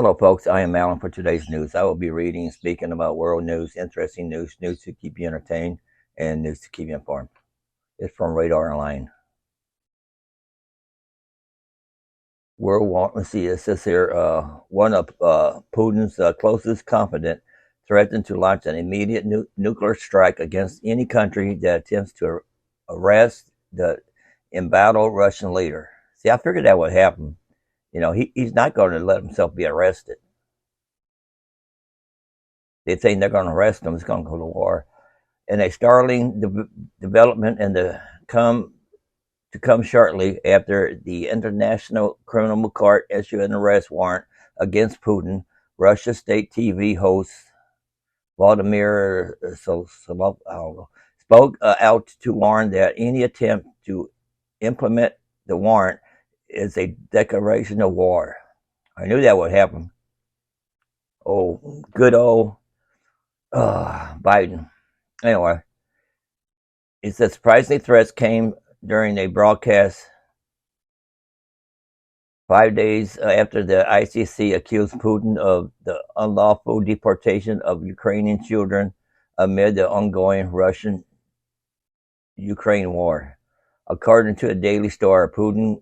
Hello, folks. I am Alan for today's news. I will be reading and speaking about world news, interesting news, news to keep you entertained, and news to keep you informed. It's from Radar Online. World War. Let's see. It says here, one of Putin's closest confidant threatened to launch an immediate nuclear strike against any country that attempts to arrest the embattled Russian leader. See, I figured that would happen. You know, he's not going to let himself be arrested. They think they're going to arrest him. He's going to go to war. And a startling development come shortly after the International Criminal Court issued an arrest warrant against Putin. Russia's state TV host Vladimir spoke out to warn that any attempt to implement the warrant is a declaration of war. I knew that would happen. Oh, good old Biden. Anyway, it says surprisingly threats came during a broadcast 5 days after the ICC accused Putin of the unlawful deportation of Ukrainian children amid the ongoing Russian-Ukraine war. According to a Daily Star, Putin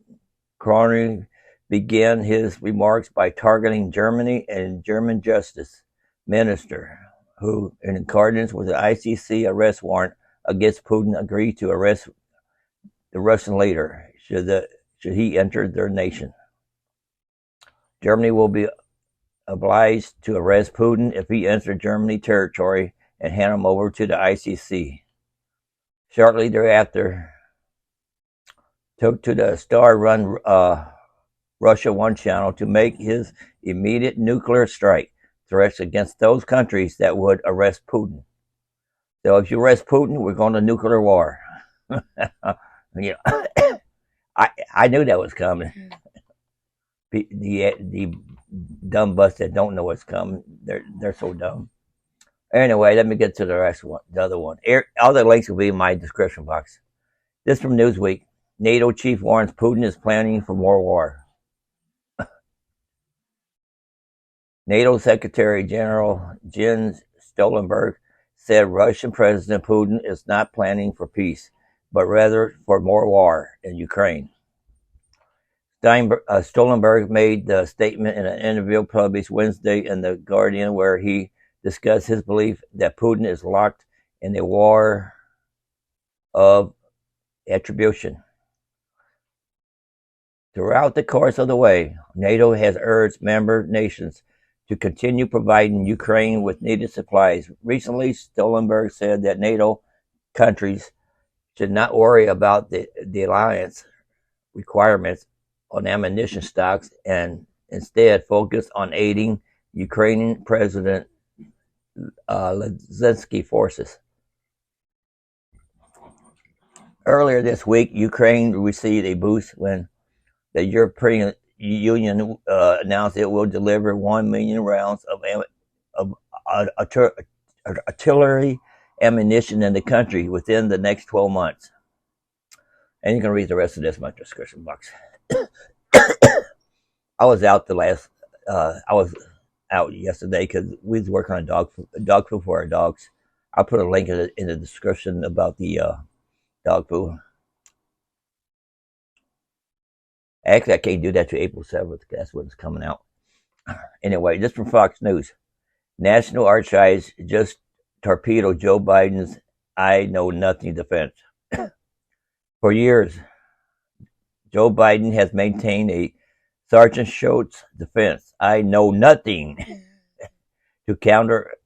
Crony began his remarks by targeting Germany and German Justice Minister, who, in accordance with the ICC arrest warrant against Putin, agreed to arrest the Russian leader should he enter their nation. Germany will be obliged to arrest Putin if he enters Germany territory and hand him over to the ICC. Shortly thereafter, took to the star-run Russia One channel to make his immediate nuclear strike threats against those countries that would arrest Putin. So if you arrest Putin, we're going to nuclear war. You know, I knew that was coming. The dumb butts that don't know what's coming, they're so dumb. Anyway, let me get to the other one. All the links will be in my description box. This from Newsweek. NATO chief warns Putin is planning for more war. NATO Secretary General Jens Stoltenberg said Russian President Putin is not planning for peace, but rather for more war in Ukraine. Stoltenberg made the statement in an interview published Wednesday in The Guardian, where he discussed his belief that Putin is locked in a war of attribution. Throughout the course of the way, NATO has urged member nations to continue providing Ukraine with needed supplies. Recently, Stoltenberg said that NATO countries should not worry about the alliance requirements on ammunition stocks and instead focus on aiding Ukrainian President Zelensky forces. Earlier this week, Ukraine received a boost when the European Union announced it will deliver 1 million rounds of artillery ammunition in the country within the next 12 months. And you can read the rest of this in my description box. I was out yesterday because we was working on dog food for our dogs. I'll put a link in the description about the dog food. Actually, I can't do that to April 7th. That's when it's coming out. Anyway, this from Fox News. National Archives just torpedoed Joe Biden's I know nothing defense. For years, Joe Biden has maintained a Sergeant Schultz defense. I know nothing to counter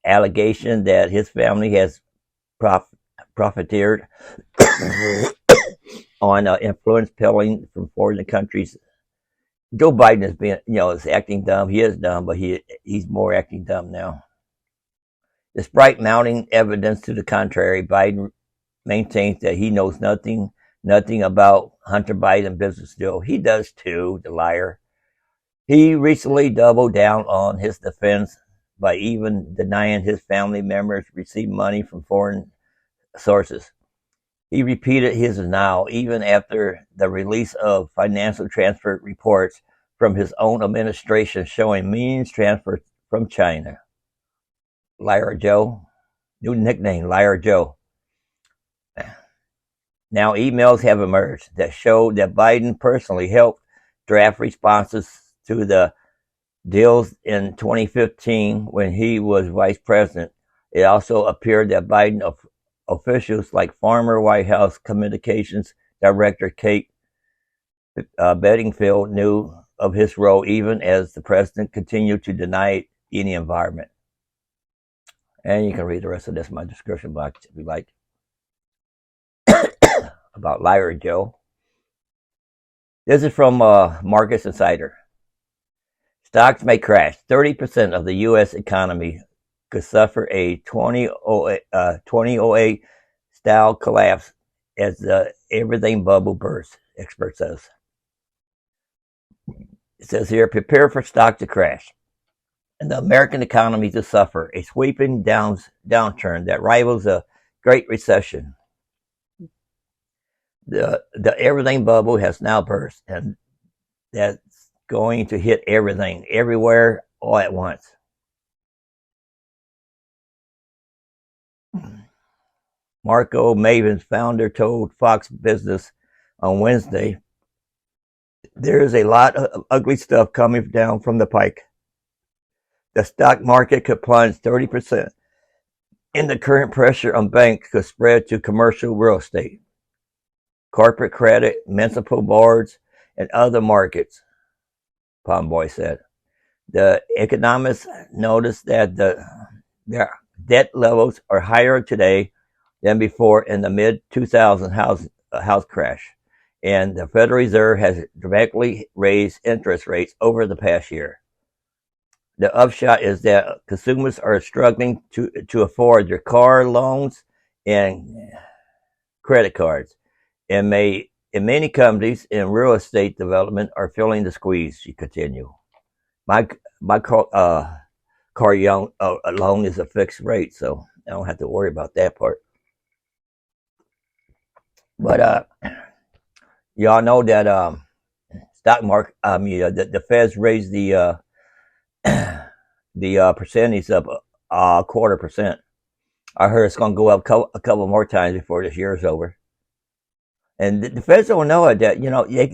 allegation that his family has profiteered on influence peddling from foreign countries. Joe Biden is is acting dumb. He is dumb, but he's more acting dumb now. Despite mounting evidence to the contrary, Biden maintains that he knows nothing about Hunter Biden business deal. He does too, the liar. He recently doubled down on his defense by even denying his family members received money from foreign sources. He repeated his denial even after the release of financial transfer reports from his own administration showing means transfer from China. Liar Joe, new nickname, Liar Joe. Now emails have emerged that show that Biden personally helped draft responses to the deals in 2015 when he was vice president. It also appeared that Biden officials like former White House Communications Director Kate Bedingfield knew of his role even as the president continued to deny it in the environment. And you can read the rest of this in my description box if you like. About Liar Joe. This is from Markets Insider. Stocks may crash. 30% of the U.S. economy could suffer a 2008 style collapse as the everything bubble bursts, expert says. It says here, prepare for stock to crash and the American economy to suffer a sweeping downturn that rivals a Great Recession. The everything bubble has now burst, and that's going to hit everything, everywhere, all at once. Marco Maven's founder told Fox Business on Wednesday, there is a lot of ugly stuff coming down from the pike. The stock market could plunge 30%, and the current pressure on banks could spread to commercial real estate, corporate credit, municipal boards, and other markets, Pomboy said. The economists noticed that their debt levels are higher today than before in the mid-2000 house crash, and the Federal Reserve has dramatically raised interest rates over the past year. The upshot is that consumers are struggling to afford their car loans and credit cards. And many companies in real estate development are feeling the squeeze, she continued. My car loan is a fixed rate, so I don't have to worry about that part. But y'all know that stock market, the Feds raised the percentage up a 0.25%. I heard it's going to go up a couple more times before this year is over. And the Feds don't know it, that,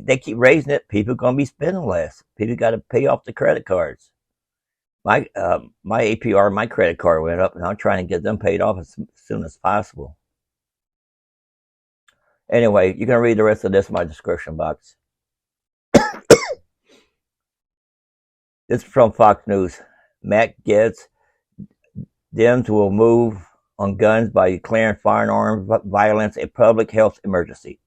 they keep raising it. People are going to be spending less. People got to pay off the credit cards. My APR, my credit card went up, and I'm trying to get them paid off as soon as possible. Anyway, you can read the rest of this in my description box. This is from Fox News. Matt Gaetz, Dems will move on guns by declaring firearm violence a public health emergency.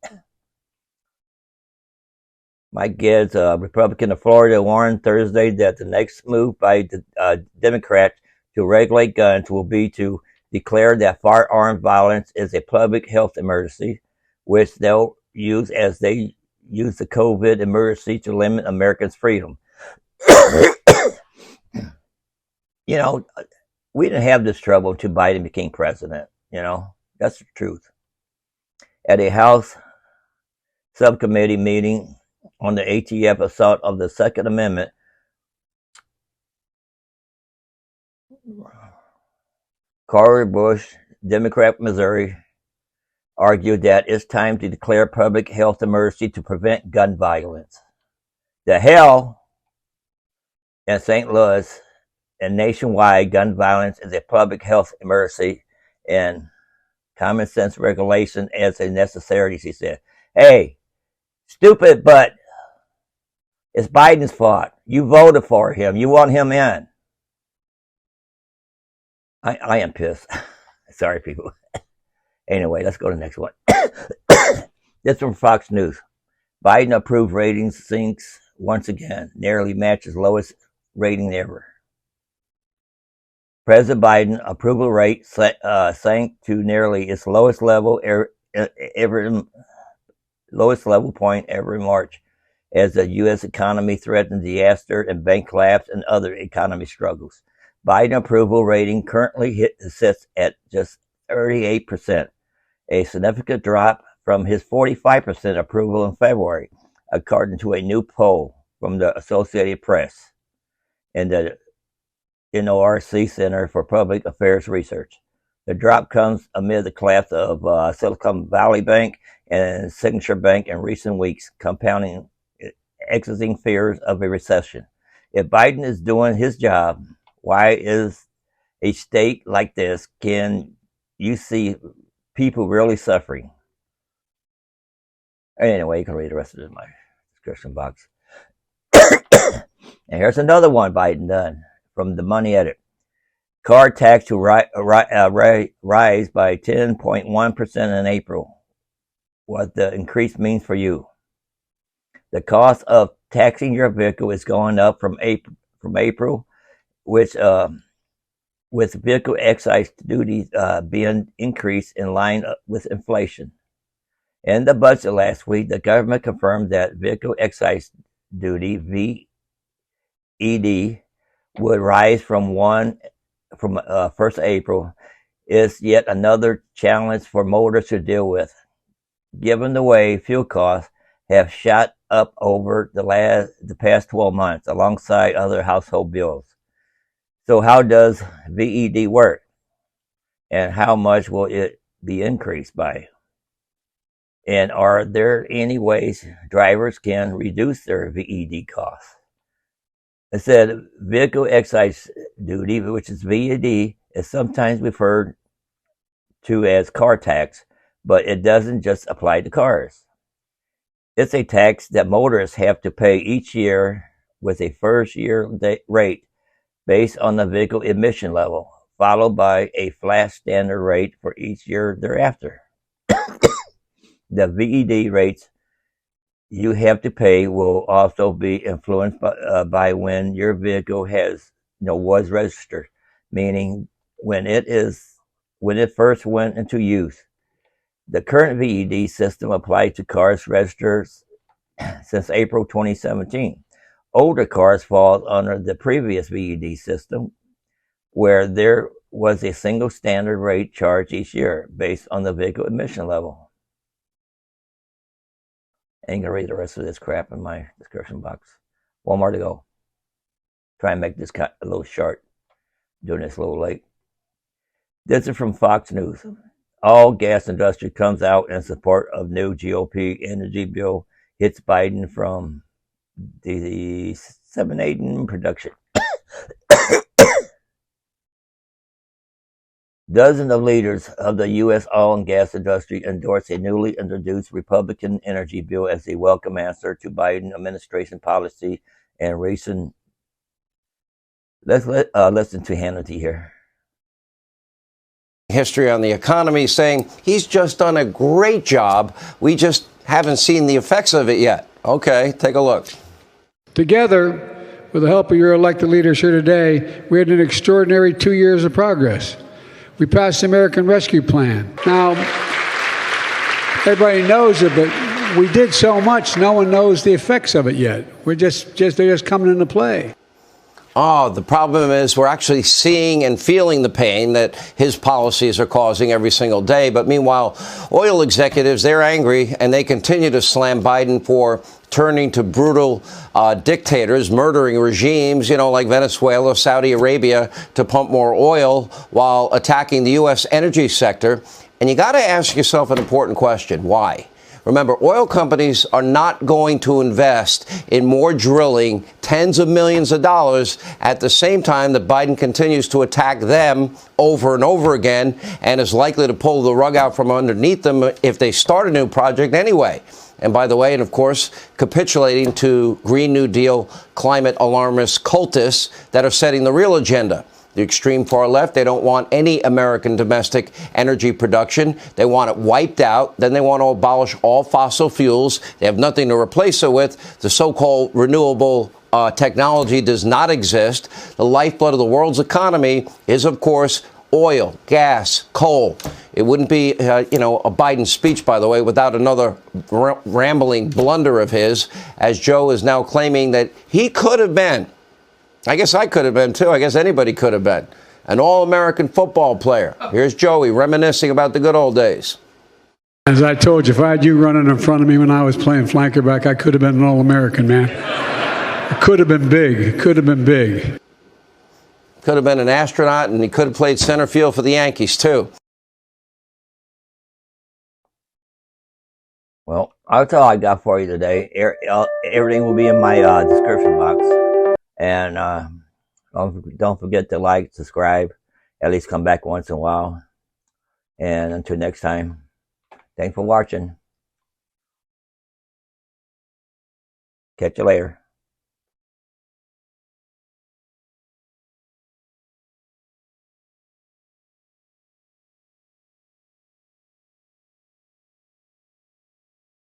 Mike Gaetz, a Republican of Florida, warned Thursday that the next move by the Democrats to regulate guns will be to declare that firearm violence is a public health emergency, which they'll use as they use the COVID emergency to limit Americans' freedom. We didn't have this trouble until Biden became president. That's the truth. At a House subcommittee meeting on the ATF assault of the Second Amendment, Cori Bush, Democrat Missouri, argued that it's time to declare public health emergency to prevent gun violence. The hell in St. Louis and nationwide, gun violence is a public health emergency and common sense regulation as a necessity, she said. Hey, stupid, but it's Biden's fault. You voted for him. You want him in. I am pissed. Sorry, people. Anyway, let's go to the next one. This from Fox News. Biden approved ratings sinks once again, nearly matches lowest rating ever. President Biden approval rate sank to nearly its lowest level point ever in March, as the U.S. economy threatened disaster and bank collapse and other economy struggles. Biden approval rating currently sits at just 38%, a significant drop from his 45% approval in February, according to a new poll. from the Associated Press and the NORC Center for Public Affairs Research. The drop comes amid the collapse of Silicon Valley Bank and Signature Bank in recent weeks, compounding existing fears of a recession. If Biden is doing his job, why is a state like this can you see people really suffering? Anyway, you can read the rest of it in my description box. And here's another one Biden done from the Money Edit. Car tax to rise by 10.1% in April. What the increase means for you. The cost of taxing your vehicle is going up from April, which with vehicle excise duties being increased in line with inflation. In the budget last week, the government confirmed that vehicle excise duty (VED) would rise from 1st April. Is yet another challenge for motorists to deal with, given the way fuel costs have shot up over the past 12 months, alongside other household bills. So how does VED work? And how much will it be increased by? And are there any ways drivers can reduce their VED costs? It said vehicle excise duty, which is VED, is sometimes referred to as car tax, but it doesn't just apply to cars. It's a tax that motorists have to pay each year with a first-year rate based on the vehicle emission level, followed by a flat standard rate for each year thereafter. The VED rates you have to pay will also be influenced by when your vehicle was registered, meaning when it first went into use. The current VED system applies to cars registered since April 2017. Older cars fall under the previous VED system, where there was a single standard rate charged each year based on the vehicle emission level. I ain't gonna read the rest of this crap in my description box. One more to go. Try and make this a little short. Doing this a little late. This is from Fox News. All gas industry comes out in support of new GOP energy bill. Hits Biden from decimating production. Dozens of leaders of the U.S. oil and gas industry endorsed a newly introduced Republican energy bill as a welcome answer to Biden administration policy and recent. Let's listen to Hannity here. History on the economy, saying he's just done a great job. We just haven't seen the effects of it yet. Okay, take a look. Together, with the help of your elected leaders here today, we had an extraordinary 2 years of progress. We passed the American Rescue Plan. Now, everybody knows it, but we did so much, no one knows the effects of it yet. They're just coming into play. Oh, the problem is we're actually seeing and feeling the pain that his policies are causing every single day. But meanwhile, oil executives, they're angry, and they continue to slam Biden for turning to brutal dictators, murdering regimes, like Venezuela, Saudi Arabia, to pump more oil while attacking the U.S. energy sector. And you got to ask yourself an important question. Why? Remember, oil companies are not going to invest in more drilling, tens of millions of dollars, at the same time that Biden continues to attack them over and over again and is likely to pull the rug out from underneath them if they start a new project anyway. And by the way, and of course, capitulating to Green New Deal climate alarmist cultists that are setting the real agenda. The extreme far left, they don't want any American domestic energy production. They want it wiped out. Then they want to abolish all fossil fuels. They have nothing to replace it with. The so-called renewable technology does not exist. The lifeblood of the world's economy is, of course, oil, gas, coal. It wouldn't be, a Biden speech, by the way, without another rambling blunder of his, as Joe is now claiming that he could have been. I guess I could have been, too. I guess anybody could have been. An all-American football player. Here's Joey reminiscing about the good old days. As I told you, if I had you running in front of me when I was playing flanker back, I could have been an all-American, man. It could have been big. It could have been big. Could have been an astronaut, and he could have played center field for the Yankees, too. Well, that's all I got for you today. Everything will be in my description box. And don't forget to like, subscribe, at least come back once in a while. And until next time, thanks for watching. Catch you later.